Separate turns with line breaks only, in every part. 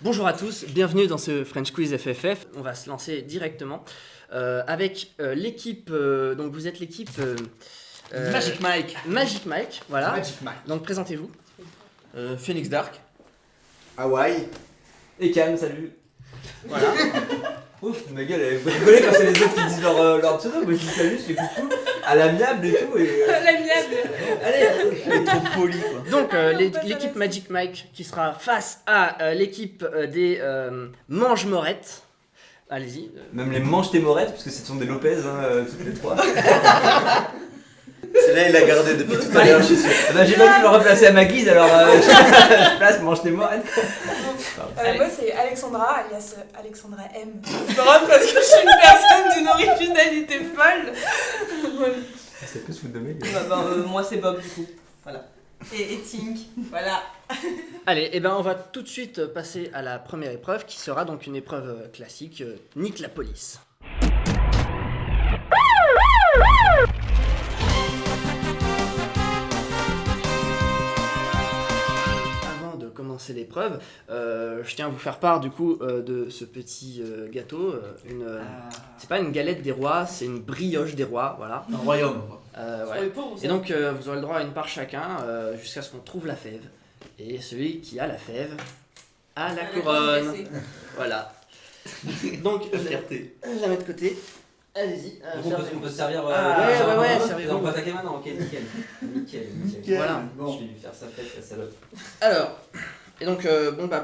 Bonjour à tous, bienvenue dans ce French Quiz FFF. On va se lancer directement avec l'équipe. Donc vous êtes l'équipe
Magic Mike.
Magic Mike, voilà.
Magic Mike.
Donc présentez-vous.
Phoenix Dark.
Hawaii.
Et Cam, salut.
Voilà.
Ouf, ma gueule, vous rigolez quand c'est les autres qui disent leur pseudo, moi je dis salut, je fais coucou, à l'amiable et tout, et...
L'amiable.
Allez,
Elle est trop polie quoi.
Donc l'équipe Magic Mike qui sera face à l'équipe des Mange-Morettes. Allez-y.
Même les manches témorettes, parce que ce sont des Lopez, hein, toutes les trois.
Celle-là il l'a gardée depuis tout à l'heure, je suis sûr.
Bah, j'ai pas pu le replacer à ma guise, alors je place manche témorettes.
Moi c'est Alexandra, alias Alexandra M. Parce que je suis une personne d'une originalité folle.
Ça peut se foutre de ma gueule.
Moi c'est Bob du coup. Voilà. Et Tink. Voilà.
Allez, et ben on va tout de suite passer à la première épreuve qui sera donc une épreuve classique, Nique la police. Avant de commencer l'épreuve, je tiens à vous faire part du coup de ce petit gâteau. C'est pas une galette des rois, c'est une brioche des rois, voilà.
Un royaume quoi.
Ouais. Et donc vous aurez le droit à une part chacun jusqu'à ce qu'on trouve la fève. Et celui qui a la fève a la couronne. Voilà. Donc je la mets de côté. Allez-y.
On peut se servir.
Ouais, servez-vous.
On peut attaquer maintenant, ok, nickel.
Voilà.
Bon. Je vais lui faire sa fête, la salope.
Alors, et donc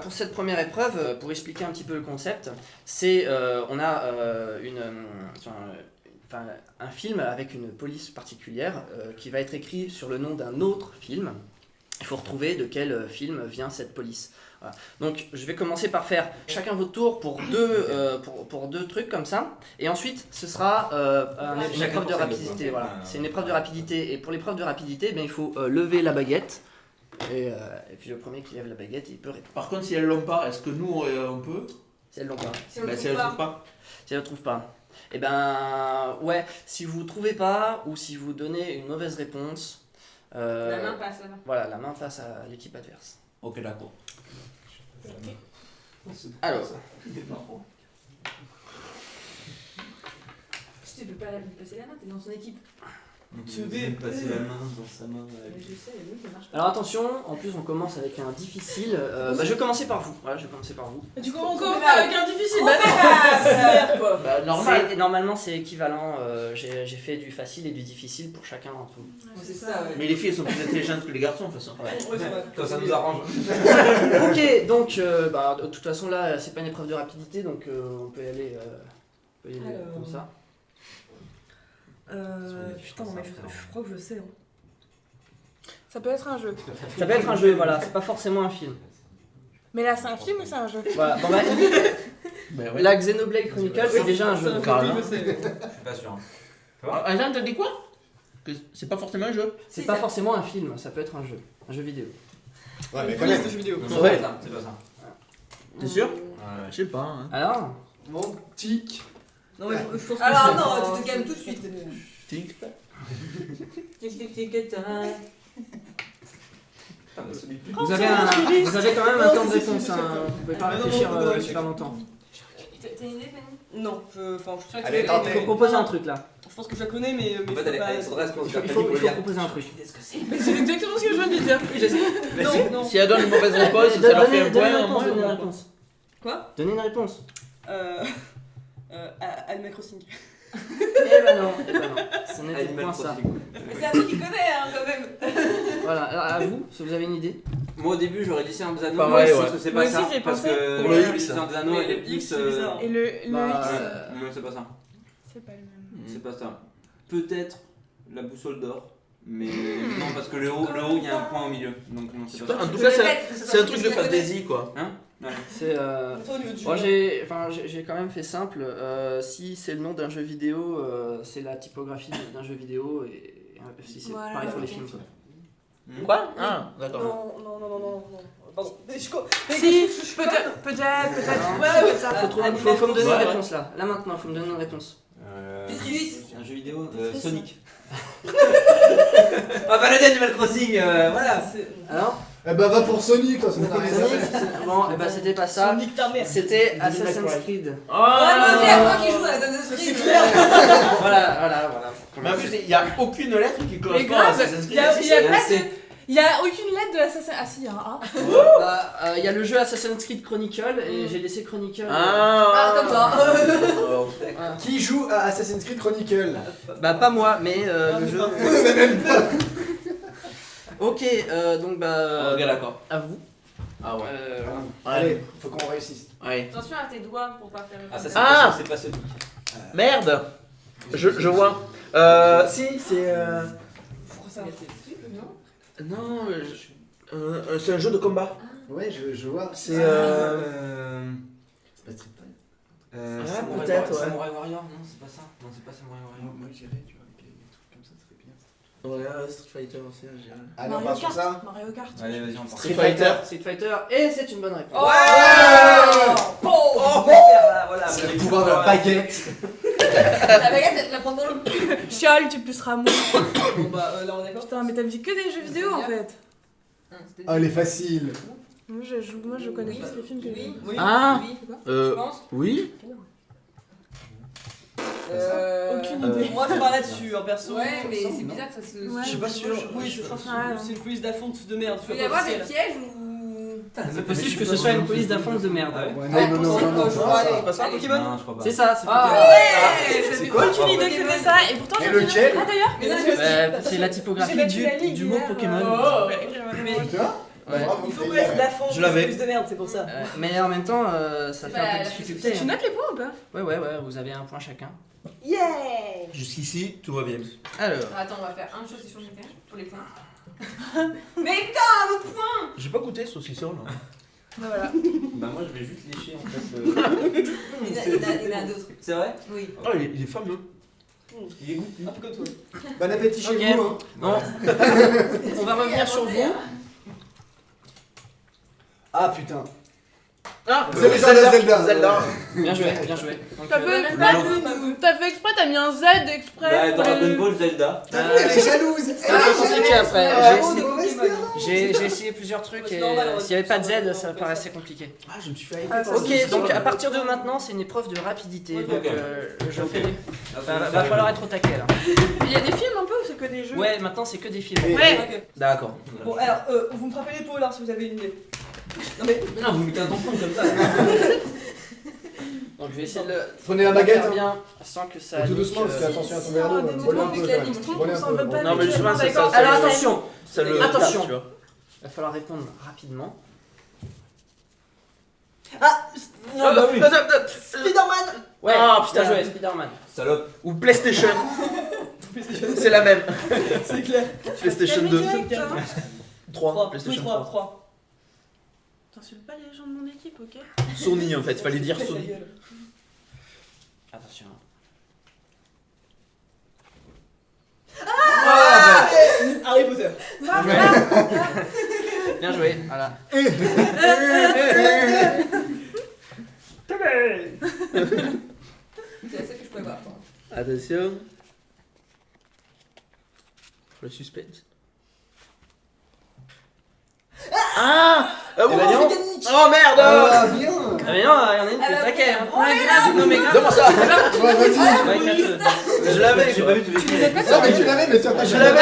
pour cette première épreuve, pour expliquer un petit peu le concept, c'est on a un film avec une police particulière qui va être écrit sur le nom d'un autre film. Il faut retrouver de quel film vient cette police. Voilà. Donc je vais commencer par faire chacun votre tour pour deux trucs comme ça. Et ensuite ce sera une épreuve de rapidité. Voilà. C'est une épreuve de rapidité. Et pour l'épreuve de rapidité, il faut lever la baguette. Et puis le premier qui lève la baguette, il peut répondre.
Par contre si elle l'ont pas, est-ce que nous on peut?
Si elle l'ont pas.
Si elle le trouve pas.
Si elle le trouve pas. Et ben ouais, si vous trouvez pas ou si vous donnez une mauvaise réponse.
La main passe là-bas.
Voilà, la main face à l'équipe adverse.
Ok d'accord.
Alors.
Tu peux pas lui passer la main, t'es dans son équipe.
Tu veux passer la main dans sa main.
Je sais, le ça marche pas.
Alors attention, en plus on commence avec un difficile. Je vais commencer par vous. Voilà, je vais commencer par vous.
Du coup, on commence avec un difficile.
Bah normal.
Normalement c'est équivalent. J'ai fait du facile et du difficile pour chacun d'entre vous.
C'est ça, ouais.
Mais les filles elles sont plus intelligentes que les garçons de toute façon.
Quand ça nous arrange.
Ok, donc de toute façon là c'est pas une épreuve de rapidité donc on peut y aller, comme ça.
Putain, mais je crois que je sais.
Ça peut être un jeu.
Ça peut être un jeu, voilà, c'est pas forcément un film.
Mais là, c'est un film ou c'est un jeu?
Voilà,
Bah ouais.
la Xenoblade Chronicles c'est déjà un jeu.
Carrément.
Je suis pas sûr.
Jeanne t'as dit quoi? Que c'est pas forcément un jeu.
C'est pas forcément un film, ça peut être un jeu vidéo.
Ouais, mais quand même.
Ouais.
C'est pas ça.
T'es sûr?
Ouais.
Je sais pas. Hein.
Alors
Mon tic.
Non, mais je pense que
Alors
non,
tu
tu te calmes tout de suite.
Tic.
vous avez quand même un temps de réponse, hein. Vous pouvez pas réfléchir super longtemps.
T'as une idée, Fanny?
Non, je
Allez,
Il faut proposer un truc là.
Je pense que je la connais, mais
En fait, elle faudrait se
Il faut proposer un truc.
Mais c'est exactement ce que je viens de lui dire.
Non.
Si elle donne une mauvaise réponse, ça leur fait un point.
Donnez une réponse.
Quoi?
Donnez une réponse.
Animal Crossing.
Eh ben non, ce n'était point ça.
Mais c'est un truc qu'il connaît, hein, quand même.
Voilà, alors à vous, si vous avez une idée.
Moi au début j'aurais dit c'est un Anneaux,
Pareil,
mais
ouais.
c'est
Moi
pas
aussi,
ça.
j'ai
Parce
pensé.
que
Pour le X.
c'est un Anneaux et le X.
c'est bizarre.
Et le X,
Non, c'est pas ça.
c'est pas le même.
C'est pas ça. Peut-être la boussole d'or. Mais non, parce que le haut, il y a un point au milieu. Donc non, c'est pas ça.
En tout cas, c'est un truc de fantasy quoi.
Hein? Ouais.
C'est
Toi, au niveau du
moi
jeu.
j'ai quand même fait simple. Si c'est le nom d'un jeu vidéo, c'est la typographie d'un jeu vidéo et si c'est
Voilà,
pareil pour les
ok.
films. Quoi.
Quoi? Ah, d'accord.
Non. Pardon. Mais
Si, peut-être. Ouais, ça.
Faut me donner
Ouais.
une réponse là. Là maintenant, faut me donner une réponse.
Un jeu vidéo Sonic. Ah bah le Animal Crossing, voilà.
Alors
Eh bah va pour Sonic, toi, ça n'a rien à
Sonic,
faire.
bon, et bah c'était pas ça.
Sonic ta mère.
C'était Assassin's Creed.
Oh
Ouais, moi aussi, à moi qui joue à Assassin's Creed.
Voilà.
Mais en plus, il n'y a aucune lettre qui
Mais
correspond à
grave,
Assassin's
il y a
Creed.
pas de. Il y a aucune lettre de Assassin's. Ah si, il y a un A.
Bah, y a le jeu Assassin's Creed Chronicle et j'ai laissé Chronicle.
Ah, comme toi.
Oh.
Voilà.
Qui joue à Assassin's Creed Chronicle?
Bah pas moi, mais le jeu. Ok, donc bah
Ok, d'accord.
à vous.
Ah ouais.
Allez, faut qu'on réussisse.
Ouais.
Attention à tes doigts pour pas faire
Ah ça c'est
Ah
pas, c'est pas Sonic.
Merde. Je vois. Si, c'est. Non, c'est un jeu de combat.
Ouais, je vois.
C'est.
C'est pas Street Fighter.
Peut-être, ouais.
Samurai Warrior, non c'est pas ça. Non c'est pas Samurai Warrior.
Moi j'irais, tu vois, avec les trucs comme ça ferait bien.
Ouais, Street Fighter aussi, je dirais.
Allez, on
Mario
part sur
Kart.
ça.
Mario Kart.
Allez vas-y on part.
Street Fighter.
Street Fighter, et c'est une bonne réponse.
Voilà.
C'est le pouvoir de la baguette.
La baguette, elle la prend dans le cul.
Chiol, tu puceras moi.
Bon bah là on est d'accord.
Putain, mais t'as vu que des jeux vidéo en fait.
Oh, elle est facile.
Moi je connais plus les films que les
Oui.
Oui.
Ah.
Oui. Je
Euh.
pense.
Oui.
Aucune idée.
Moi je pars là-dessus, perso.
Ouais, mais c'est bizarre que ça se.
Ouais.
Je suis pas sûr. Oui, ce sera
Ouais.
c'est une police d'affonte de merde.
Il peut y avoir des pièges ou.
C'est possible que ce soit une police d'affonce de merde.
Ah ouais.
Ouais,
Ouais,
non.
C'est pas ça, Pokémon?
Non je crois pas.
C'est ça, c'est
Ah
Pokémon.
ouais.
C'est quoi?
Aucune idée que c'était ça, et pourtant
Et
j'ai
lequel?
Ah d'ailleurs
Mais non,
C'est la
j'ai
typographie
battu la ligue
du mot
hier,
Pokémon.
Mais
Putain.
Ouais.
Bravo,
il faut
t'es
connaître
hier.
d'affonte,
Je l'avais.
police de merde, c'est pour ça.
Mais en même temps, ça fait un peu de
la
difficulté.
Tu
hein.
notes les points ou pas?
Ouais, vous avez un point chacun.
Yeah!
Jusqu'ici, tout va bien.
Alors,
Attends, on va faire une chose sur le terrain pour les points. Mais putain, le point.
J'ai pas goûté saucisson là.
Bah voilà.
Bah moi je vais juste lécher en fait.
Il y en a d'autres.
C'est vrai?
Oui.
Oh, il est fameux.
Il est goûté.
Un peu comme toi.
Bon appétit chez
Ok.
vous. Hein.
bon, on va revenir sur vous.
Ah putain.
Ah,
C'est les gens de Zelda.
Zelda.
Bien joué. Donc,
T'as fait exprès, t'as mis un Z exprès.
Bah
pour
dans
les-
Dragon Ball Zelda.
T'as vu, elle est jalouse.
C'est un peu compliqué après.
Ah,
J'ai
bon,
essayé-
de mauvaise merde.
J'ai essayé plusieurs trucs et s'il n'y avait pas de Z, ça paraissait compliqué.
Ah, je me suis fait
Ah,
hyper.
ça,
Ok, donc à partir de maintenant, c'est une épreuve de rapidité.
Ok.
Donc je fais.
Ah,
Va falloir être au taquet là.
Il y a des films un peu ou c'est que des jeux?
Ouais, maintenant c'est que des films.
Et-
Ouais.
Ok.
D'accord.
Bon alors, vous me frappez l'épaule alors si vous avez une idée. Non mais
Non, vous mettez un tampon comme ça.
Donc je vais essayer de le
Prenez la baguette.
faire
hein.
bien sans que ça.
Et tout
nique,
doucement, parce que attention à ton verre d'eau.
des
Volez un
mots
peu.
avec la
quand même.
ligne.
Volez un
On s'en
peu.
veut pas.
Non, mais justement, c'est ça.
D'accord.
Alors attention,
Ça le
Attention.
tu vois.
il va falloir répondre rapidement.
non bah oui.
Spider-Man.
Ouais,
Ah,
putain,
putain.
joué, Spider-Man.
Salope.
Ou PlayStation. C'est la même.
C'est clair.
PlayStation 2. 3.
3. Oui,
PlayStation
3.
3.
3.
T'insultes pas les gens de mon équipe, ok?
Sony en fait, fallait dire Sony.
Attention.
Harry Potter.
Bien joué, voilà.
C'est ça que je pouvais voir.
Attention. Le suspense. Ah
la viande
Oh merde
Ah, bien.
Ah mais non, il y en a une qui est au taquet. Hein. Ouais, grave, non mais grave.
Comment ça
Ouais, vas-y.
Ouais,
Je l'avais
J'ai
quoi.
pas vu tous les films.
Non, mais tu l'avais, mais tu as pas
Je l'avais.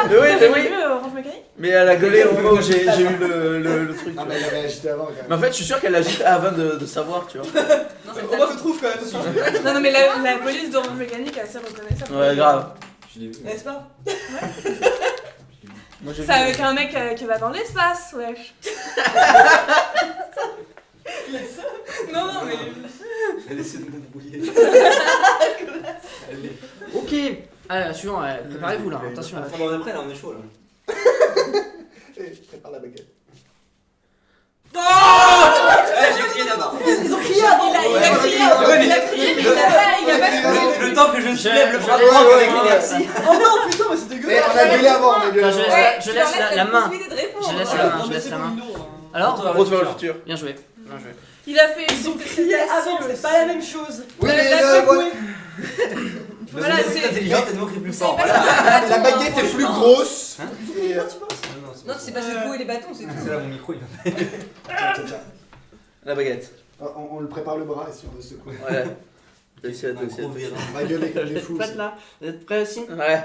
Mais oui, mais oui.
Orange Mécanique?
Mais elle a gueulé au moment où j'ai eu le truc.
Ah, mais elle avait agité avant quand
Mais
même.
en fait, je suis sûr qu'elle agite avant de savoir, tu vois.
Non, c'est
Au moins je trouve quand même.
Non, mais la police d'Orange Mécanique est assez reconnaissable.
Ouais, grave.
Je l'ai vu.
N'est-ce pas?
Moi j'ai
C'est avec un mec qui va dans l'espace, wesh. Non, non, mais.
Elle essaie de m'embrouiller.
Ok. Allez, suivant, préparez-vous là, attention.
Bon, après là on est chaud là.
Eh, prépare la baguette.
J'ai crié d'abord.
Ils ont crié avant.
Il a crié, il a crié, mais il a pas
Le temps que je soulève le bras
je-
droit
je-
avec
je-
l'énergie.
Oh non, putain, mais c'est
Mais
dégueulasse.
on a gueulé avant, on a gueulé
Enfin,
avant.
je laisse la main. Je laisse la main,
Non,
je
mais
laisse
c'est
la
bon,
main.
non, hein.
Alors,
Retour vers le
futur.
bien joué. Bien joué.
Il a fait.
Ils ont crié avant, c'est pas la même chose.
Oui,
Elle
mais
l'a
là,
secoué.
ouais,
Voilà,
c'est
c'est.
intelligent, t'as crié plus fort.
C'est
Voilà.
la baguette est plus grosse.
Hein
Et,
Non, c'est pas secouer les bâtons, c'est tout.
C'est là mon micro, il va.
tiens.
La baguette.
On le prépare le bras si on veut secouer.
Ouais. Essaye,
Un gros virage.
On va gueuler comme des fous.
Faites là. Vous êtes prêts aussi?
Ouais.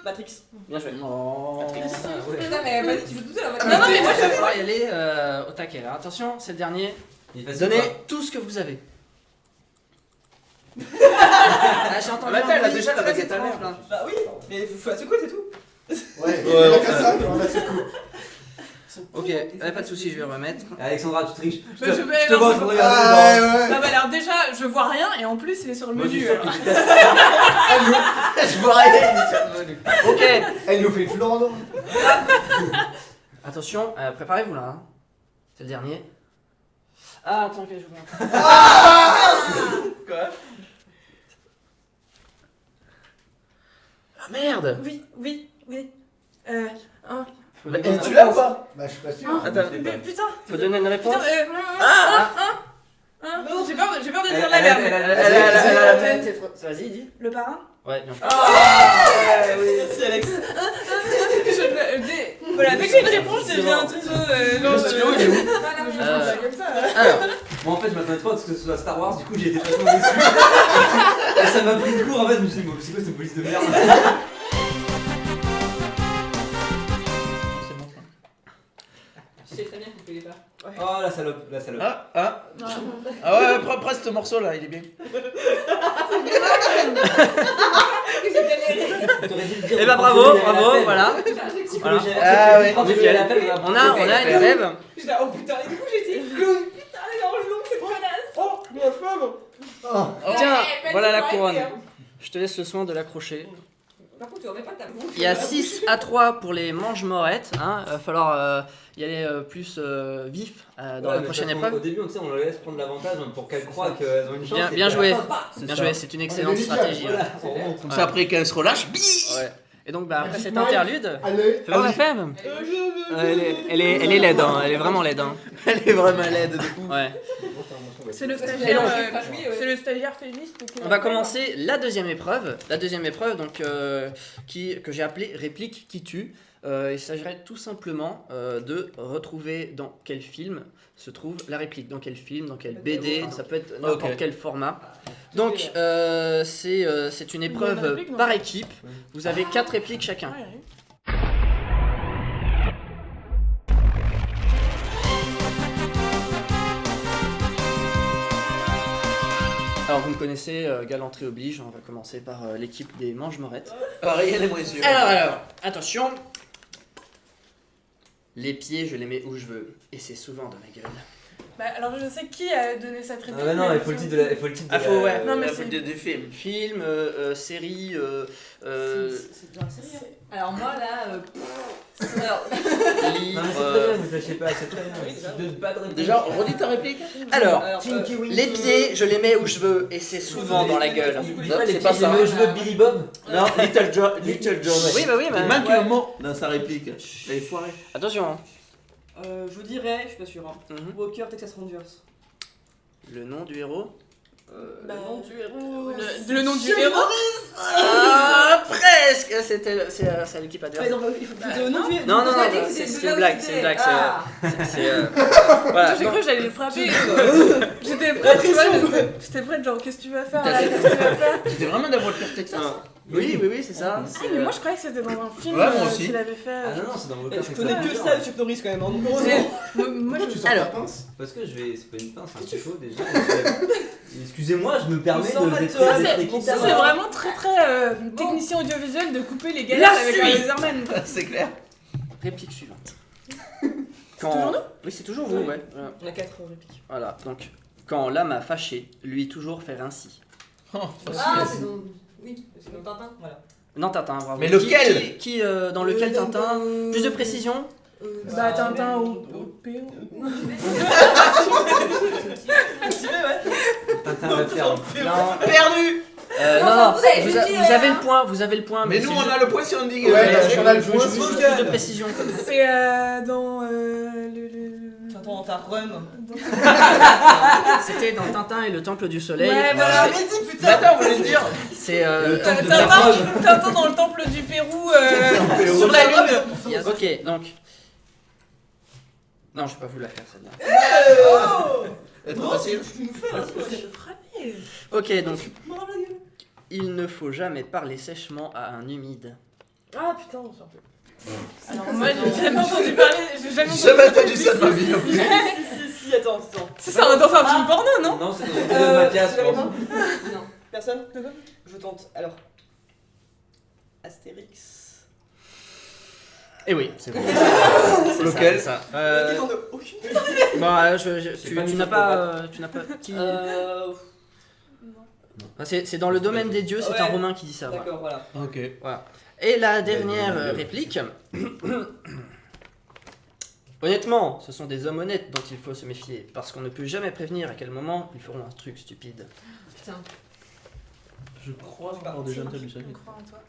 Matrix.
Bien joué.
Putain, mais vas-y, tu veux tout seul.
Non, non, mais moi,
Il va falloir y aller au taquet. Alors, attention, c'est le dernier.
Il est facile,
Donnez
quoi.
tout ce que vous avez. Ah, j'ai entendu.
Ah, mais attends,
un
elle a
bruit
déjà la
très
baguette à
étrange,
l'air.
là.
Bah oui, mais faut la secouer, c'est tout.
Ouais,
Ouais,
on a
ouais.
qu'à ça, on va secouer.
Ok, pas de soucis, je vais remettre.
Alexandra, tu triches.
Mais je vais-
Je te vois, je te
Ah,
regarde.
ouais.
Non, mais alors déjà, je vois rien et en plus, il est sur le
Moi, je
menu.
suis sûr
alors.
que
Je vois rien, il est sur le menu.
Ok,
Elle nous fait flan, non?
attention, préparez-vous là. Hein. C'est le dernier. Ah, attends, que je vous montre.
Quoi?
Ah merde!
Oui, oui, oui.
Bah,
Et tu l'as ou pas?
Bah, je suis pas sûr.
Attends.
Mais putain,
Faut donner une réponse?
putain, j'ai peur de dire la
Elle-
merde.
elle-
Elle a la tête. Vas-y, dis.
Le parrain.
Ouais, bien joué.
Merci Alex.
Voilà, dès que j'ai une réponse, je deviens un trésor.
Le stylo, il est où?
Comme ça.
Alors,
Moi en fait je m'attendais trop à ce que ce soit Star Wars, du coup j'ai été vachement déçu. Et ça m'a pris de court en fait, je me suis dit, bon, c'est quoi cette police de merde?
C'est bon ça.
Je sais très bien qu'on fait les pas.
Oh la salope, la salope.
Ah ouais, prends ce morceau là, il est bien.
eh ben bravo, bravo, voilà.
Psychologie.
Ah ouais,
nickel. On a une rêve.
J'étais oh putain, et du coup j'ai essayé de clown. Putain, elle est en long cette connasse.
Oh, la femme.
Oh,
Tiens,
Eh,
voilà la
faites-le
couronne.
arrêter, hein.
Je te laisse le soin de l'accrocher.
Par contre, tu remets pas ta bouche.
Il y a 6-3 pour les manches-morettes. Hein. Il va falloir y aller plus vif dans la prochaine
Au
épreuve.
début, on sait, on leur laisse prendre l'avantage pour qu'elles croient qu'elles ont une chance.
Bien joué.
C'est
Bien
ça.
joué, c'est une excellente
est
stratégie.
Voilà,
Ouais.
on remonte.
Comme ça après quand elle se relâche, bim.
Ouais. Et donc bah, après cet
Magic Mike.
interlude,
allez.
fais voir la femme. Elle est laide, hein. Elle est vraiment laide. Hein.
Elle est vraiment laide de coup.
Ouais.
C'est le
Et
stagiaire.
donc,
C'est le stagiaire féministe.
On va commencer la deuxième épreuve. La deuxième épreuve donc, que j'ai appelée réplique qui tue. Il s'agirait tout simplement de retrouver dans quel film se trouve la réplique, dans quel film, dans quel BD, ça peut être n'importe
Ok.
quel format. Donc c'est une épreuve
réplique, non?
par équipe. Vous avez 4 répliques chacun.
Ouais, ouais.
Alors vous me connaissez, galanterie oblige, on va commencer par l'équipe des Manges-Morettes.
Rien les moins yeux.
Alors, attention. Les pieds, je les mets où je veux, et c'est souvent dans la gueule.
Bah, alors je sais qui a donné cette réplique.
Ah bah non,
mais
il faut le titre de la. Il faut le titre de
Ah faut ouais,
Non, mais
la
c'est-
du film.
Film, série,
C'est dans la série. hein. Alors moi là, alors,
Non mais c'est très
livre.
bien, vous lâchez pas, c'est très bien.
Oui, déjà.
Donne pas de réponse.
Déjà, redis ta réplique.
Alors,
Tinky Winky.
les pieds, je les mets où je veux, et c'est souvent dans la gueule.
Non, c'est pas ça.
Je veux Billy Bob.
Non, Little John. Little John.
Oui, bah oui,
Il
bah.
manque un mot dans sa réplique. Elle est foirée.
Attention. Hein.
Je vous dirais, je suis pas sûr. Hein.
Mhm.
Walker, Texas Rangers.
Le nom du héros.
Le nom du héros.
Le nom du héros.
Ah, presque. C'est l'équipe adverse.
Il faut que le nom du héros.
Non, non,
on
non,
a dit que
c'est
c'était
une
de
blague,
là où
c'est une blague.
c'était. Ah.
Voilà.
J'ai cru que j'allais le frapper. J'étais
La
prête, tu vois.
pression.
J'étais prête, genre, qu'est-ce que tu vas faire là? Qu'est-ce que tu vas faire?
C'était vraiment d'avoir le Texas.
Oui, oui, oui, c'est ça.
Ah, mais moi je croyais que c'était dans un film
Ouais, moi aussi.
qu'il avait fait.
Ah non, non, c'est dans Walker.
Je connais que ça de Chuck Norris quand même. Hein, donc heureusement.
Mais moi
Pourquoi tu
je.
sors
Alors.
ta pince?
Parce que je vais. C'est pas une pince, c'est un couteau déjà. Excusez-moi, je me permets
On sent mal,
d'être
toi.
Ça,
Ah,
c'est
mais
ça,
ça
c'est
va.
vraiment très très technicien audiovisuel de couper les galères avec un laserman.
C'est clair.
Réplique suivante.
toujours nous?
Oui, c'est toujours vous, ouais. Voilà.
On a 4 répliques.
Voilà, donc, quand l'âme a fâché, lui toujours faire ainsi.
Oh,
Ah, c'est dans. Oui, c'est dans Tintin, voilà.
Non, Tintin, bravo.
Mais lequel
Qui, dans lequel Tintin Plus de précision
Bah, Tintin au PO.
Tintin va faire.
Non.
Perdu.
Non,
s'en
non,
fout, vous avez
vous
dit,
avez le point, vous avez le point.
Mais nous,
c'est
on
juste-
a le point si on dit.
Ouais, parce qu'on a le
je veux
point.
juste plus de précision.
C'est dans le.
Attends, t'as Rome.
C'était dans Tintin et le Temple du Soleil.
Ouais, voilà.
Mais dis
Mais
putain.
attends, vous voulez dire
C'est
Tintin dans le temple du Pérou sur la lune.
Ok, donc. Non, je vais pas vous la faire celle-là.
C'est trop facile.
Ok, donc. Il ne faut jamais parler sèchement à un humide.
Ah putain, on s'en peut.
Alors moi j'ai jamais entendu parler, j'ai jamais
J'ai
entendu
jamais entendu ça de ma vie.
Si, attends.
C'est ça dans un film porno, non?
Non, c'est dans Mathias,
vous avez
je pense.
pas Personne? Je tente. Alors. Astérix.
Eh oui, c'est bon.
Lequel
ça.
J'en ai aucune.
Bon,
C'est pas
tu
une
n'as pas. Tu n'as pas. Qui...
Non.
Ah, c'est dans le domaine des dieux, c'est
Ouais.
un romain qui dit ça. Voilà.
D'accord, voilà.
Ok.
Et la dernière réplique. Honnêtement, ce sont des hommes honnêtes dont il faut se méfier, parce qu'on ne peut jamais prévenir à quel moment ils feront un truc stupide.
Putain.
Je crois avoir déjà entendu ça.
Je crois en toi.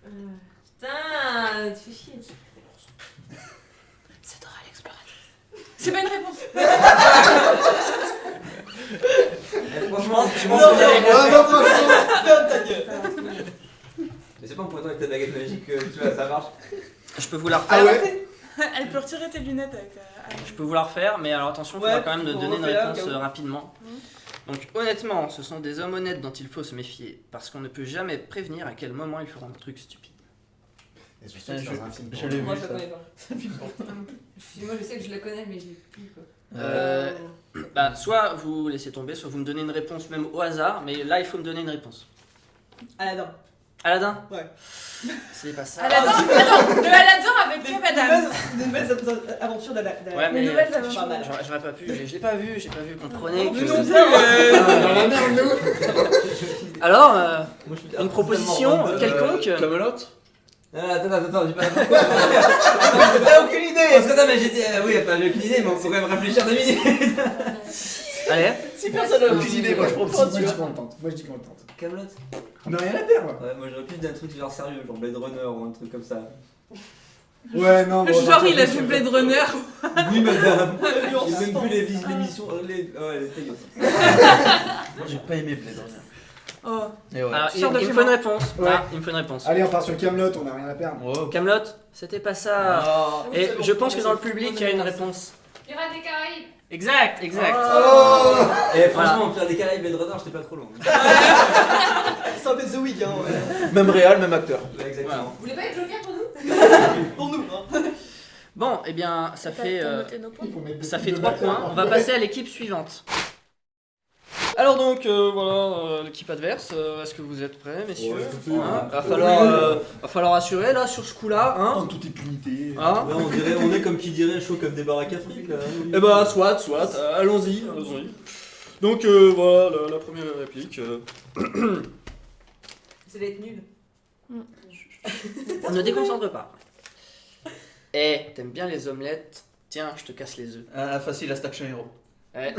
Putain, tu fais chier.
C'est Dora l'exploratrice.
C'est pas une réponse.
Franchement, je pense
Non,
que j'allais
non,
bien faire.
Ferme ta gueule.
Mais c'est pas pour autant avec ta baguette magique que tu vois, ça marche.
Je peux vous la refaire.
Ah ouais?
Elle peut retirer tes lunettes avec.
Je peux vous la refaire, mais alors attention, il
Ouais,
faudra quand même de
faut
donner une
refaire,
réponse
au cas où.
rapidement. Donc honnêtement, ce sont des hommes honnêtes dont il faut se méfier, parce qu'on ne peut jamais prévenir à quel moment ils feront un truc stupide.
Et je suis sûr que c'est dans un film.
Je l'ai
Moi,
vu
je
ça.
la connais pas.
Moi je sais que je la connais, mais je l'ai plus quoi.
Bah, soit vous laissez tomber, soit vous me donnez une réponse même au hasard, mais là il faut me donner une réponse.
Aladdin.
Aladdin?
Ouais.
C'est pas ça.
Aladdin, attends, le Aladdin avec Kev Adams.
Des nouvelles aventures d'Aladdin.
Ouais, mais
Les nouvelles aventures.
Pas mal.
j'aurais pas pu, je l'ai pas vu, comprenez
Mais
que...
non plus.
Dans la merde, nous.
Alors,
Moi, je suis
une proposition quelconque
Camelot.
Attends, j'ai pas la réponse.
T'as aucune idée.
Parce que attends, mais j'étais. Oui, enfin, j'ai aucune idée, mais on faut quand même réfléchir 2 minutes.
Allez,
Si personne n'a
Aucune idée, moi je propose. Moi je dis qu'on le tente. Moi je dis qu'on le tente.
Camelot.
On a rien à perdre.
Ouais, moi j'aurais plus d'un truc genre sérieux, genre Blade Runner ou un truc comme ça.
Ouais, non. bon,
Genre il a vu Blade Runner.
Oui, madame. J'ai même vu l'émission. Ouais, les tailles.
Moi j'ai pas aimé Blade Runner.
Oh.
Et ouais.
alors, il
Sors de
me
chez
faut une
moi.
réponse.
Ouais.
Ah, il me faut une réponse.
Allez, on part sur Camelot, on a rien à perdre.
Oh.
Camelot, c'était pas ça.
Ah.
Et je pense que dans le public, il y a une réponse.
Pirates des Caraïbes.
Exact, exact.
Oh.
Et franchement, au pire des cas, Blade Runner, j'étais pas trop loin.
C'est un peu The Week, hein. Ouais.
Même réal, même acteur.
Ouais, exactement.
Vous voulez pas être Joker pour nous?
Pour nous, hein.
Bon, eh bien, ça fait,
Il faut mettre
ça
des
fait
coups
3
de
points.
bâtard.
On va passer à l'équipe suivante. Alors donc, voilà, l'équipe adverse. Est-ce que vous êtes prêts, messieurs?
Ouais, tout
Hein,
à fait.
va falloir assurer là sur ce coup-là, hein?
En toute impunité.
Hein?
Là, on est comme qui dirait chaud comme des baraques afriques là.
Eh ben, soit, allons-y. Donc, voilà, la première réplique.
Ça va être nul.
Ne déconcentre pas. Eh, t'aimes bien les omelettes? Tiens, je te casse les œufs.
Ah, facile, Action Hero.
Eh,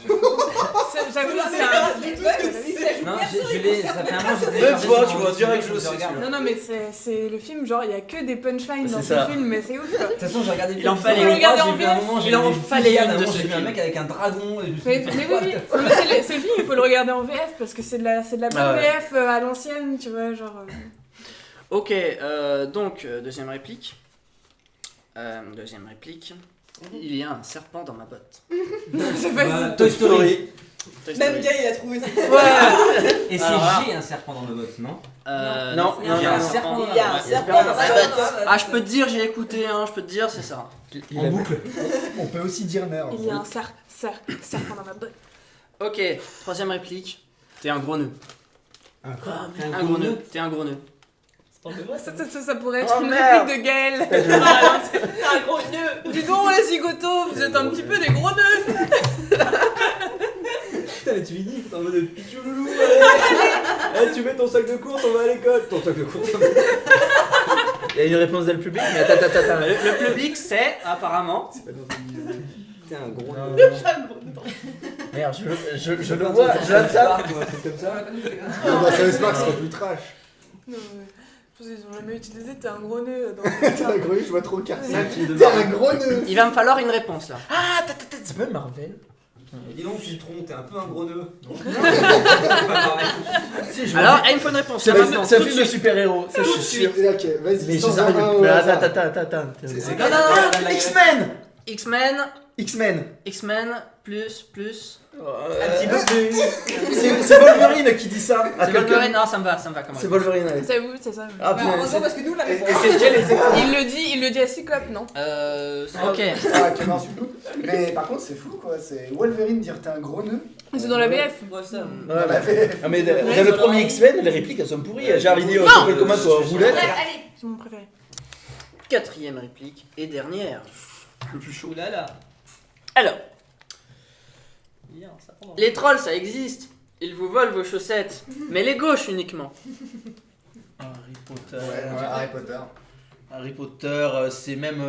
J'avoue que c'est un.
Non, je l'ai, ça fait un moment que j'ai
Même toi, tu vois, direct, je le sais.
regarde.
Non, non, mais c'est le film, genre, il y a que des punchlines dans
C'est
ce
ça.
film, mais c'est ouf quoi.
De toute façon, j'ai regardé.
Il en fallait
une.
une. Regardez en
J'ai vu un
VF.
moment, j'ai
Il en
vu des
fallait
fusillades,
une
à un
de
moment,
ce
j'ai vu un
film.
mec avec un dragon. Et je me suis
Mais,
dit,
mais
what
oui,
the
oui,
fuck.
mais c'est le film, il faut le regarder en VF parce que c'est de la bonne
Ah ouais.
VF à l'ancienne, tu vois, genre.
ok, donc, deuxième réplique. Il y a un serpent dans ma botte.
C'est
Bah,
facile.
Toy Story.
Toy Story.
Même gars, il a trouvé.
Et c'est
Alors,
J'ai un serpent dans ma botte, non?
Non,
Il y a
il y a un
un
serpent.
Il y a un
Ouais,
serpent
dans
dans
ma
ma
botte.
botte.
Ah, je peux te dire, j'ai écouté, hein, je peux te dire, c'est ça.
En boucle.
On peut aussi dire nerd.
Il y a un serpent dans ma botte.
Ok, troisième réplique. T'es un gros nœud.
Un quoi?
Un gros nœud. T'es un gros nœud.
Ça pourrait être
Oh,
une
merde.
réplique de Gaël.
T'as un gros nœud.
Dis donc, les zigotos, vous êtes un petit peu des gros nœuds.
Putain, mais tu lui dis, t'es en mode pichou loulou. Eh, tu mets ton sac de course, on va à l'école. Ton sac de course.
Il y a une réponse dans le public, mais attends.
Le public sait, apparemment,
t'es un gros.
Merde, je le vois, je l'attends.
Comme ça.
Bah, ça Spark serait plus trash.
Non, mais je pense qu'ils ont jamais utilisé, t'es un gros nœud dans
T'es un gros nœud, je vois trop le cas.
C'est un film de
T'es
Marvel.
un gros nœud.
Il va me falloir une réponse là.
Ah, c'est pas Marvel.
Et dis donc, Filtron, t'es un peu un gros nœud.
Si, je
Alors, il me faut une réponse.
c'est
là,
un
maintenant,
film
tout de
de
suite.
super-héros, ça je suis sûr.
Ok, vas-y.
Mais
sans
je sais
un
pas.
au
Mais
hasard.
attends.
C'est-
Non, X-Men.
X-Men,
X-Men.
X-Men, plus.
Un petit peu plus.
C'est Wolverine qui dit ça.
C'est Wolverine, non, ça me va comme
C'est
réponse.
Wolverine, allez.
C'est vous, c'est ça.
Ah,
Bah,
putain,
heureusement parce que nous, on l'avait
Et
pas.
c'est quel exactement?
Il le dit à Cyclope, non?
Ok.
Ah, quel insulte. Mais par contre, c'est fou quoi. C'est Wolverine dire t'es un gros nœud.
C'est dans la BF.
Bref, ça.
Ouais,
Dans la
bah.
VF.
Ah, mais dans le premier X-Men, les répliques elles sont pourries. Genre, il dit, tu t'appelles comment toi, Roulette?
Bref, allez.
C'est mon préféré.
Quatrième réplique et dernière.
Le plus chaud.
Ouh là là.
Alors,
Bien, ça prend.
les trolls ça existe. Ils vous volent vos chaussettes, mais les gauches uniquement.
Harry Potter.
Ouais, Harry Potter.
Harry Potter, c'est même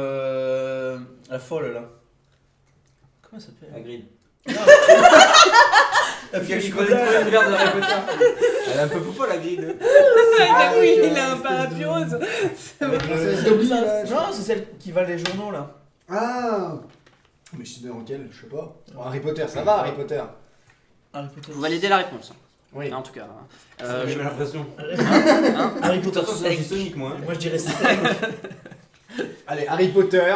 la folle là. Comment ça s'appelle?
Hagrid.
La fille
Je
du
connais
collège.
pas l'univers de Harry Potter. Elle est un peu folle, Hagrid.
Ah oui,
avec,
il a un
espèce
parapluie
de-
rose.
Avec le Dobby là.
Non, c'est celle qui va les journaux là.
Ah. Mais je suis dans quel? Je sais pas. Bon, Harry Potter, ça va Harry Potter.
Harry Potter.
Vous validez la réponse.
Oui.
En tout cas.
J'ai l'impression.
Harry Potter,
Attention,
c'est
je suis Sonic, moi.
Moi je dirais c'est
Allez, Harry Potter.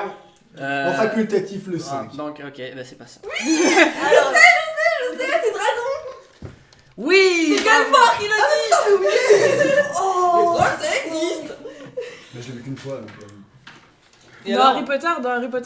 Euh,
En facultatif le 5.
Donc, ok, bah c'est pas ça.
Alors, je sais, c'est Dragon.
Oui!
Galfort qui le dit.
Oh, ça existe.
Mais je l'ai vu qu'une fois donc.
Et
Dans
alors
Harry Potter,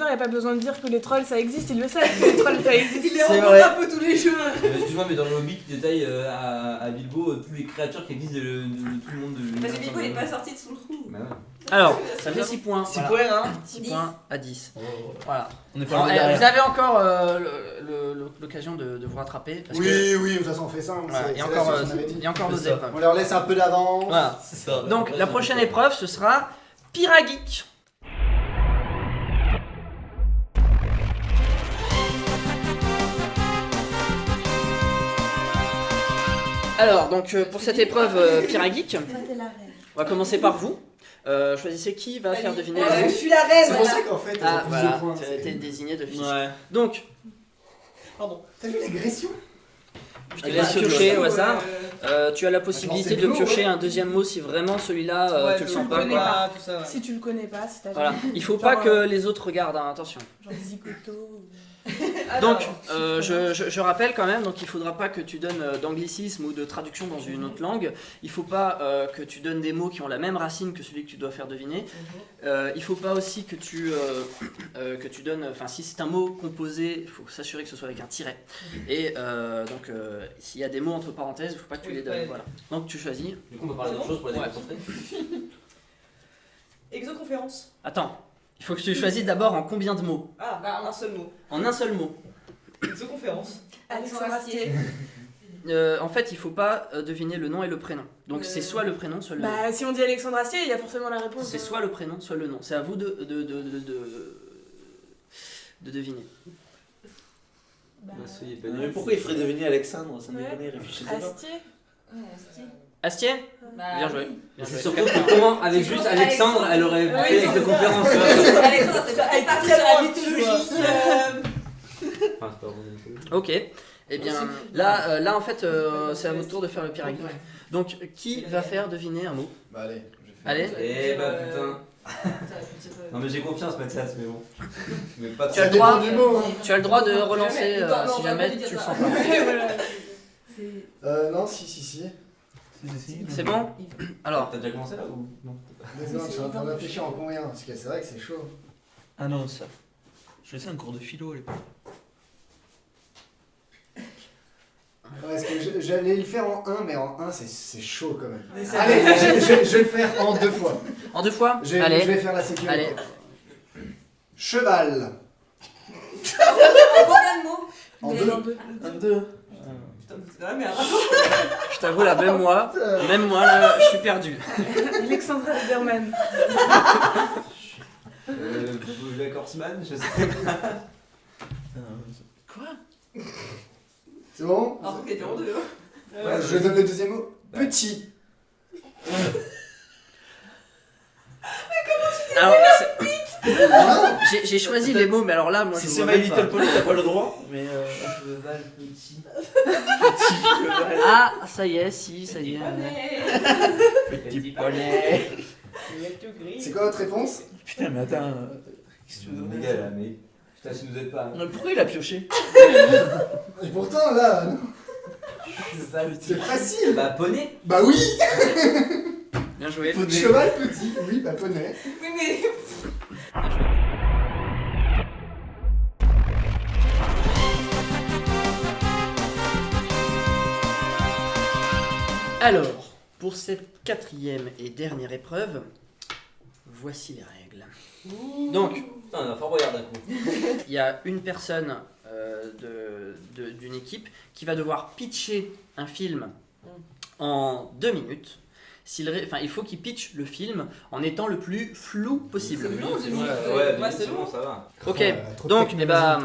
il n'y a pas besoin de dire que les trolls ça existe, ils le savent que les trolls ça existe.
Il les
C'est
rencontre
vrai.
un peu tous les jours.
Excuse-moi, mais dans le Hobbit, il détaille à Bilbo toutes les créatures qui existent de tout le monde.
Parce que Bilbo, il est pas sorti de son trou.
Bah ouais.
Alors, ça fait 6 points.
6
voilà.
points hein.
6
10.
points à 10. Voilà.
On est
Alors,
pas
vous
loin
avez encore l'occasion de vous rattraper. Parce que,
Oui, de toute façon on fait ça.
voilà,
c'est-
il y a
c'est la
encore,
sauce, on avait dit.
il y a encore
C'est
d'autres
ça.
épreuves.
On leur laisse un peu d'avance.
Voilà.
C'est ça.
Donc, la prochaine épreuve, ce sera Pyrageek. Alors, donc, pour cette épreuve Pyrageek, on va commencer par vous. Choisissez qui va faire deviner.
Ouais,
le
je
mot.
suis la reine.
C'est pour ça qu'en fait,
Ah,
plus
voilà,
de points.
tu as été désigné de fils.
Ouais.
Donc,
T'as vu l'agression?
je te laisse piocher au hasard. Tu as la possibilité
c'est
de
lourd,
piocher
ouais.
un deuxième mot si vraiment celui-là
Ouais,
tu le
je
sens
le
pas.
connais
quoi.
pas, tout ça. Ouais.
Si tu le connais pas, si t'as
Voilà, il faut
Genre,
pas que les autres regardent, hein, attention.
genre Zicoto.
Donc, je rappelle quand même, donc il faudra pas que tu donnes d'anglicisme ou de traduction dans une autre langue. Il faut pas que tu donnes des mots qui ont la même racine que celui que tu dois faire deviner. Il faut pas aussi que tu donnes, enfin si c'est un mot composé, il faut s'assurer que ce soit avec un tiret. Et donc s'il y a des mots entre parenthèses, il faut pas que tu
Oui,
les donnes.
ouais.
Voilà. Donc tu choisis.
Du coup, on va parler d'autre chose pour les
Ouais.
déconcentrer.
Exoconférence.
Attends, il faut que tu choisisses d'abord en combien de mots?
Ah, bah, en un seul mot.
En un seul mot.
Exoconférence.
Alexandre Astier.
En fait, il faut pas deviner le nom et le prénom. Donc c'est soit le prénom, soit le nom.
Bah, si on dit Alexandre Astier, il y a forcément la réponse.
C'est soit le prénom, soit le nom. C'est à vous de deviner.
Bah,
Bah, ça y est, pas
Mais
dit.
pourquoi il ferait deviner Alexandre? Ça me
Ouais.
déconne, réfléchissez pas.
Astier.
Astier?
Bah,
Bien joué.
oui.
Bien
C'est
joué.
surtout que comment, avec juste Alexandre, elle aurait
Ouais,
fait
c'est
avec de
ça.
conférence. Tu vois.
Alexandre, c'est
Elle
peut-être
est
pas
très
sur la
loin,
mythologie.
Enfin, c'est pas vraiment une mythologie.
Ok. Eh bien, là en fait, c'est à votre tour de faire le pyramide. Donc, qui va faire deviner un mot?
Bah allez,
Allez.
Eh bah putain. Non mais j'ai confiance Mathias, mais bon. Mais pas
Tu as
Ça
le droit,
dépend du mot. Hein.
tu as le droit de relancer
Non, non,
si
on va
jamais
pas lui
tu le
dire
sens
ça.
pas.
Ouais, voilà.
Non, si.
C'est bon? Alors,
T'as déjà commencé là ou non?
Non, je suis en train de réfléchir en combien, parce que c'est vrai que c'est chaud.
Ah non, ça. Je laissais un cours de philo à l'époque.
Ouais, parce que j'allais le faire en 1, mais en 1 c'est chaud quand même.
Mais c'est
Allez,
vrai.
je vais le faire en 2 fois.
en deux fois?
Je
Allez.
vais faire la sécurité.
Allez.
Cheval.
En combien de mots?
En
Mais
2.
en deux.
22.
Putain, c'est la merde.
Je t'avoue là, même moi là, je suis perdu.
Alexandra Lederman.
Jack Horseman, je sais pas.
Quoi?
C'est bon?
Alors qu'il y a du en deux.
Je donne le deuxième mot. Petit.
Alors, j'ai choisi les mots, mais alors là, moi
Si
je
c'est
vois
My
même pas.
Little Pony, t'as pas le droit. Mais
Cheval petit.
Ah, ça y est, si, ça y est.
petit poney.
C'est quoi votre réponse?
Putain, mais attends. Qu'est-ce que tu veux donner?
Les gars là, mais. Putain, ça nous aide pas.
Mais pourquoi il a pioché?
Et pourtant, là, non. C'est facile.
Bah, poney.
Bah oui.
Bien joué.
Cheval petit. Oui, bah poney.
Oui, mais.
Alors, pour cette quatrième et dernière épreuve, voici les règles. Donc,
Putain, on a fort regardé d'un coup.
il y a une personne d'une équipe qui va devoir pitcher un film en 2 minutes. Il faut qu'il pitch le film en étant le plus flou possible.
C'est long, c'est long.
Ouais,
c'est
c'est bon, ça va.
Ok,
Trop de
donc
technologie.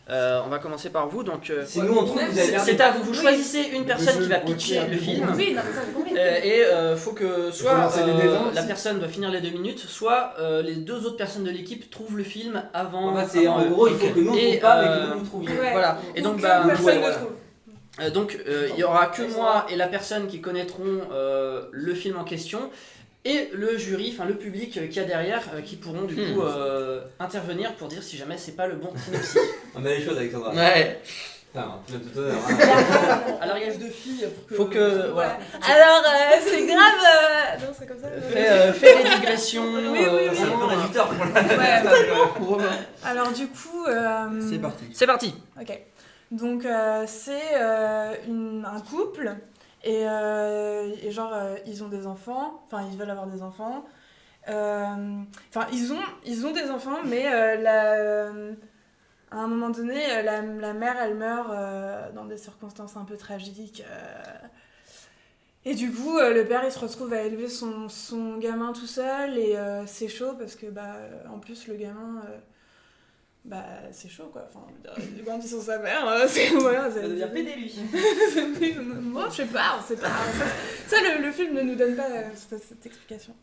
on va commencer par vous. Donc,
Si nous on trouve que vous avez
c'est à vous. Vous choisissez une personne
jeu,
qui va
ok,
pitcher le film.
Oui, non, mais ça j'ai compris.
Et faut que
faut
soit
lancer les dés
la
aussi.
personne doit finir les 2 minutes, soit les 2 autres personnes de l'équipe trouvent le film avant.
En fait, c'est en
avant-
gros, il faut que nous on
Et,
trouve pas, mais que vous nous trouviez.
Ouais.
Voilà. Et donc,
personne
ouais,
ne
voilà.
trouve.
il y aura que moi et la personne qui connaîtront le film en question. Et le jury, enfin le public qu'il y a derrière, qui pourront du coup intervenir pour dire si jamais c'est pas le bon synopsis.
On a les choses avec Sandra.
Ouais.
Putain, tu as tout honneur. Hein.
À l'arrivage de filles, faut que voilà.
Alors, c'est grave. Non, c'est comme ça.
Fais des digressions.
Oui, oui.
C'est un peu réducteur pour la.
Ouais. Alors, du coup.
C'est parti.
C'est parti.
Ok. Donc, c'est un couple. Et genre, ils ont des enfants. Enfin, ils veulent avoir des enfants. Enfin, ils ont des enfants, mais à un moment donné, la mère, elle meurt dans des circonstances un peu tragiques. Et du coup, le père, il se retrouve à élever son gamin tout seul. Et c'est chaud parce que, en plus, le gamin... c'est chaud, quoi. Enfin, il grandit sans sa mère. Voilà,
Ça va devenir pédé, lui.
Moi, je sais pas, on sait pas. Ça, le film ne nous donne pas cette explication.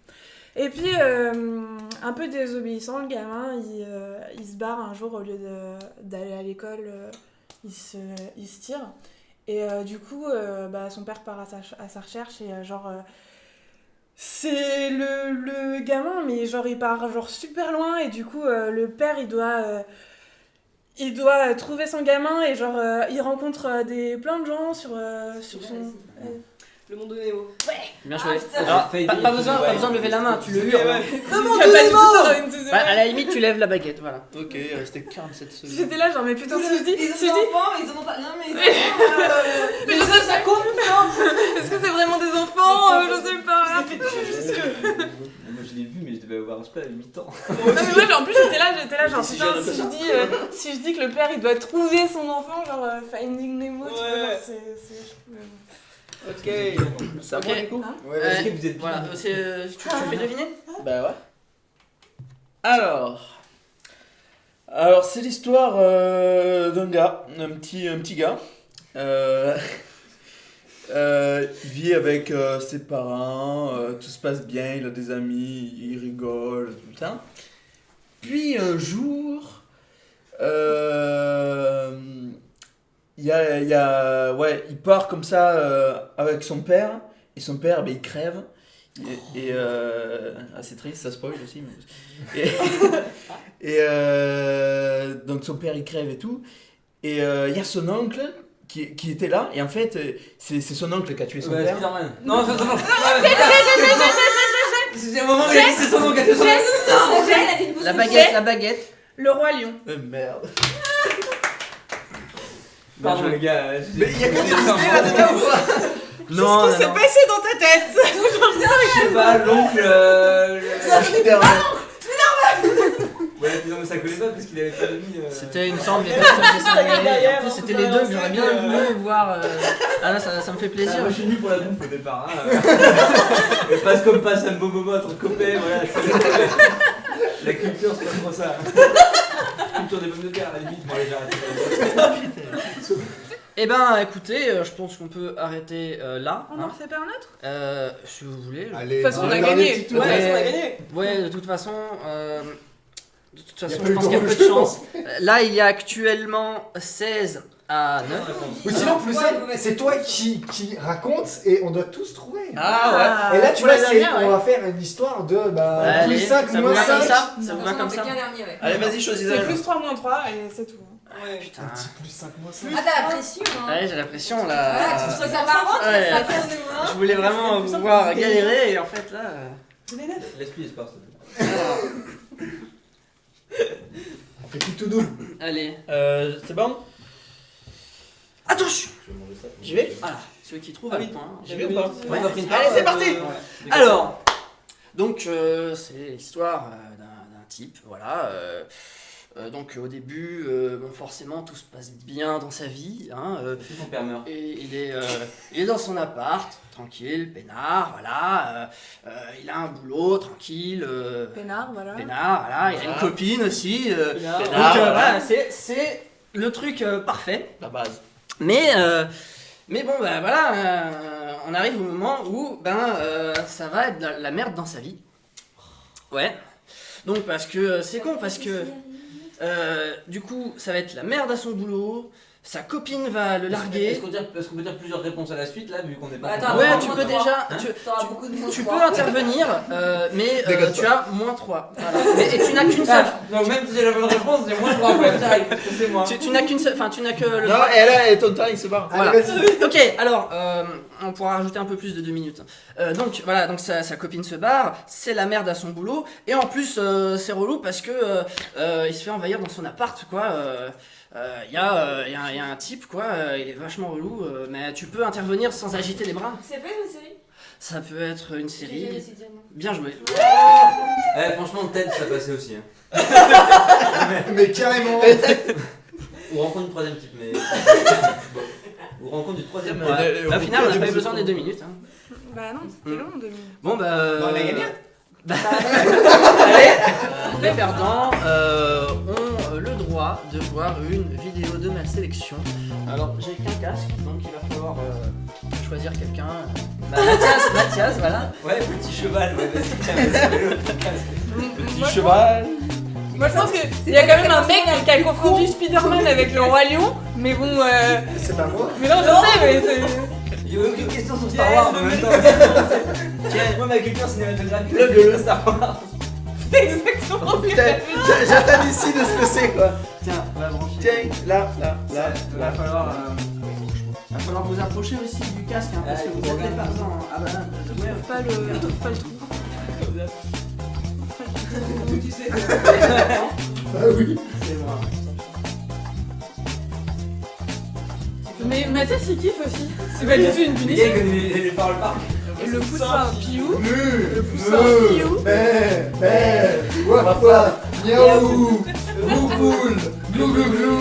Et puis, un peu désobéissant, le gamin, il se barre un jour au lieu d'aller à l'école, il se tire. Et du coup, son père part à sa recherche et c'est le gamin, mais genre il part genre super loin et du coup le père il doit trouver son gamin et genre il rencontre plein de gens sur son...
Le monde de Néo.
Bien joué.
putain.
Alors,
J'ai
pas
failli
besoin de lever la main, tu le hurles.
Le monde de Nemo.
À la limite, tu lèves la baguette, voilà.
Ok, il restait 47 secondes.
J'étais là genre mais putain si je dis...
Ils ont
Si
des
je dis
enfants, mais ils en ont pas. Non, mais ils ont. Mais ça compte, non.
est-ce que c'est vraiment des enfants je sais pas.
Moi je l'ai vu, mais je devais avoir un à 8 ans.
Non mais moi en plus j'étais là genre
Si
putain
jeune que
si je dis que le père il doit trouver son enfant genre Finding Nemo tu vois
Ouais.
genre, c'est
Ok. Ça
Ok.
va du coup?
Ouais,
Est-ce que vous êtes
Voilà, tu fais deviner.
Bah ouais. Alors c'est l'histoire d'un gars, un petit gars. Il vit avec ses parents, tout se passe bien, il a des amis, il rigole, tout le temps. Puis un jour, il part comme ça avec son père, et son père, il crève. C'est triste, ça spoil aussi. Donc son père, il crève et tout. Et il y a son oncle qui était là, et en fait, c'est son oncle qui a tué son
Ouais,
père.
Spider-Man. Non, non. C'est un moment où il a dit c'est son nom qui a tué son père.
Non, Jane a dit une boussole.
La baguette.
le roi lion.
Merde.
Pardon les gars.
Mais il y a que des Disney là-dedans ou pas?
Non,
Qu'est-ce qui s'est passé dans ta tête?
Je sais pas, l'oncle. Ouais, non, mais ça collait pas parce qu'il avait pas mis.
C'était, il me semble, les personnes dessin animé. En plus, c'était les deux que j'aurais bien voulu voir. Ah là, ça me fait plaisir.
Moi je suis venu pour la bouffe au départ. Hein. Mais passe comme passe un bobo entre copains, voilà. La culture c'est pas trop ça. culture des pommes de terre à la limite. Bon, allez, j'arrête.
Eh ben, écoutez, je pense qu'on peut arrêter là.
On en refait pas un autre?
Si vous voulez.
Allez,
De toute façon, on a
regardez
gagné.
le petit tour.
Ouais, de toute façon, on a gagné.
Ouais, de toute façon,
Y a
je
pas
pense
eu
qu'il y a
de
peu de chance. Là, il y a actuellement 16 à 9.
Ou sinon, plus simple, c'est toi qui raconte et on doit tous trouver.
Ah
Et là, tu
pour
vois,
la dernière,
on va faire une histoire de
Allez,
plus 5,
ça vous
moins
va comme
5.
ça Ça vous va comme ça
qu'un dernier, ouais.
Allez, vas-y, choisis
C'est
un.
plus 3 moins 3 et c'est tout.
Ouais.
Putain.
Un petit plus 5, moins 5.
Ah, t'as la pression, hein.
Ouais, j'ai la pression
Voilà,
là.
tu trouves ça marrant, tu
Ouais.
fais ça pour nous, hein.
Je voulais vraiment vous voir galérer et en fait là.
Laisse-lui l'espace.
On fait tout doux.
Allez.
C'est bon?
Attention.
J'y vais?
Voilà, celui qui trouve a le point.
J'y vais ou pas?
Ouais.
Allez, c'est parti!
Alors, donc c'est l'histoire d'un type, voilà. Donc au début, bon, forcément tout se passe bien dans sa vie. Hein,
Si ton père meurt.
et il est dans son appart, tranquille, peinard, voilà. Il a un boulot, tranquille.
Pénard, voilà.
Peinard, voilà. Il a une
Voilà.
copine aussi.
Peinard,
Donc
voilà.
voilà, c'est le truc parfait.
La base.
Mais bon, bah voilà, on arrive au moment où ça va être la merde dans sa vie. Ouais. Donc parce que c'est con, parce que du coup, ça va être la merde à son boulot, sa copine va le larguer.
Est-ce qu'on peut dire plusieurs réponses à la suite là, vu qu'on est pas.
Attends,
Ouais,
moins
tu peux
trois.
déjà.
T'auras beaucoup de mots.
Tu peux intervenir, mais
Déconne
tu as moins 3. Voilà. Et tu n'as qu'une seule.
Donc même si j'ai la bonne réponse, j'ai moins 3 points. J'arrive, parce que c'est moi.
Tu n'as qu'une seule. Enfin, tu n'as que le.
Non, et là, et ton temps, il se barre.
Voilà.
Allez, vas-y.
Ok, alors on pourra rajouter un peu plus de 2 minutes. Donc voilà, donc sa copine se barre, c'est la merde à son boulot, et en plus c'est relou parce que il se fait envahir dans son appart, quoi. Il y a un type, quoi, il est vachement relou, mais tu peux intervenir sans agiter les bras.
C'est pas une série?
Ça peut être une
J'ai jamais
série.
su dire non.
Bien joué.
Franchement, Ted, ça passait aussi. Hein.
Mais carrément.
Ou rencontre du troisième type, mais. Ou rencontre du troisième.
Ouais. Au final, on n'a pas eu besoin des 2 minutes. Hein.
Bah non, c'était long, 2 minutes.
Bon, bah.
Bon, on a gagné.
Allez, les perdants ont le droit de voir une vidéo de ma sélection. Alors, j'ai qu'un casque, donc il va falloir choisir quelqu'un. Mathias, voilà.
Ouais, petit cheval, ouais, vas-y, tiens, vas-y, le casque.
Petit cheval.
Moi je pense qu'il y a quand même un mec qui a confondu Spider-Man avec le Roi Lion, mais bon.
C'est pas moi.
Mais non, je sais, mais c'est.
Il y a aucune question sur Star Wars en même temps. Tiens, moi ma culture cinématographique,
Le
Star Wars.
C'est exactement ce que
Putain,
t'as
j'attends ici de ce que c'est, quoi.
Tiens, on va brancher.
Tiens, là.
Il va falloir vous approcher aussi du casque, hein, parce que vous êtes les partisans. Ah bah là, ouais,
pas le trou.
Tu sais.
Ah oui.
c'est moi.
Mais Mathias il kiffe aussi. C'est pas du tout une
Les
punition.
gars, ils les parlent pas.
Et le poussin Piou.
Le
poussin Piou.
waf waf, miaou, bouboule, glou glou glou.